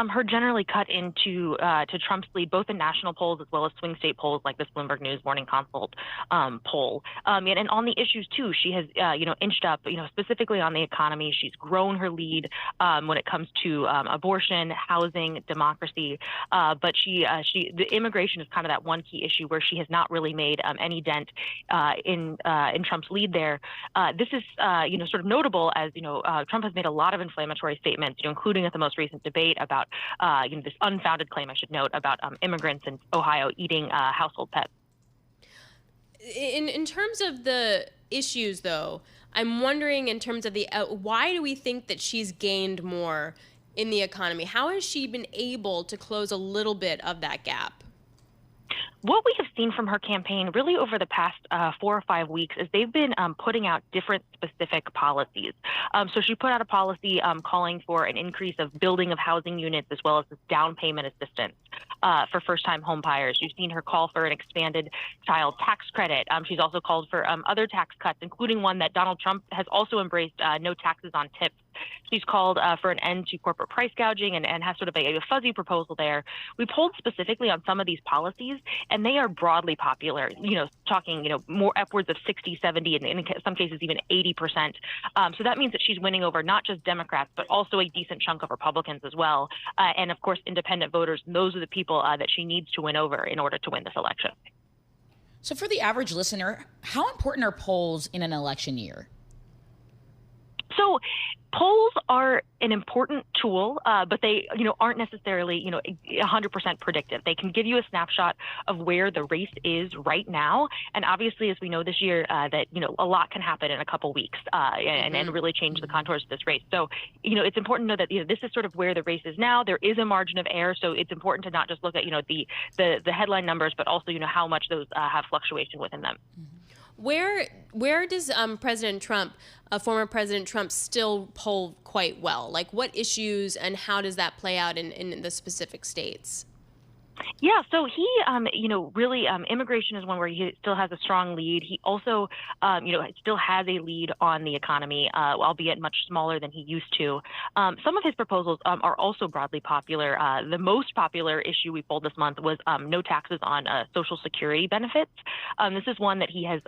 her generally cut into to Trump's lead, both in national polls as well as swing state polls like this Bloomberg News Morning Consult poll. And on the issues too, she has inched up. Specifically on the economy, she's grown her lead when it comes to abortion, housing, democracy. But the immigration is kind of that one key issue where she has not really made any dent in Trump's lead there. This is sort of notable as Trump has made a lot of inflammatory statements, including at the most recent debate about this unfounded claim, I should note, about immigrants in Ohio eating household pets. In terms of the issues, though, I'm wondering in terms of the why do we think that she's gained more in the economy? How has she been able to close a little bit of that gap? What we have seen from her campaign really over the past 4 or 5 weeks is they've been putting out different specific policies. So she put out a policy calling for an increase of building of housing units as well as this down payment assistance for first-time home buyers. You've seen her call for an expanded child tax credit. She's also called for other tax cuts, including one that Donald Trump has also embraced, no taxes on tips. She's called for an end to corporate price gouging and has sort of a fuzzy proposal there. We polled specifically on some of these policies, and they are broadly popular, talking, more upwards of 60, 70, and in some cases even 80%. So that means that she's winning over not just Democrats, but also a decent chunk of Republicans as well. And of course, independent voters. And those are the people that she needs to win over in order to win this election. So for the average listener, how important are polls in an election year? So polls are an important tool, but they, aren't necessarily, 100% predictive. They can give you a snapshot of where the race is right now. And obviously, as we know this year, that, a lot can happen in a couple weeks and really change the contours of this race. So, it's important to know that, this is sort of where the race is now. There is a margin of error. So it's important to not just look at, the headline numbers, but also, how much those have fluctuation within them. Where does President Trump, former President Trump, still poll quite well? Like, what issues and how does that play out in the specific states? Yeah, so he, really, immigration is one where he still has a strong lead. He also, still has a lead on the economy, albeit much smaller than he used to. Some of his proposals are also broadly popular. The most popular issue we polled this month was no taxes on Social Security benefits. This is one that he has,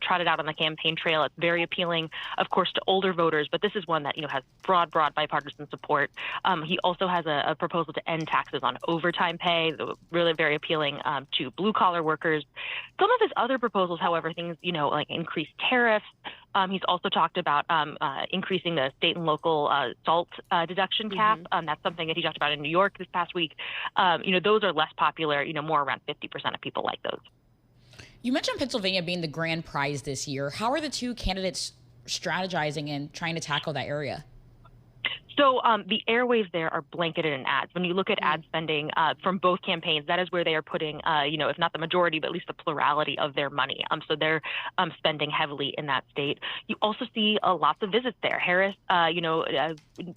trotted out on the campaign trail. It's very appealing, of course, to older voters, but this is one that, has broad bipartisan support. He also has a proposal to end taxes on overtime pay, really very appealing to blue-collar workers. Some of his other proposals, however, things, like increased tariffs. He's also talked about increasing the state and local SALT deduction cap. That's something that he talked about in New York this past week. Those are less popular, more around 50% of people like those. You mentioned Pennsylvania being the grand prize this year. How are the two candidates strategizing and trying to tackle that area? So the airwaves there are blanketed in ads. When you look at ad spending from both campaigns, that is where they are putting, if not the majority, but at least the plurality of their money. So they're spending heavily in that state. You also see lots of visits there. Harris,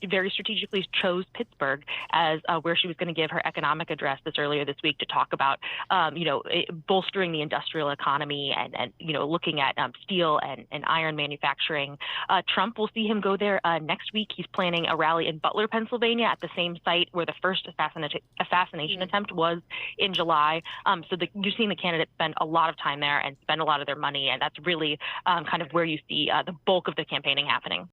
very strategically chose Pittsburgh as where she was going to give her economic address earlier this week to talk about, bolstering the industrial economy and looking at steel and iron manufacturing. Trump will see him go there next week. He's planning a rally in Butler, Pennsylvania, at the same site where the first assassination attempt was in July. So you're seeing the candidates spend a lot of time there and spend a lot of their money, and that's really kind of where you see the bulk of the campaigning happening.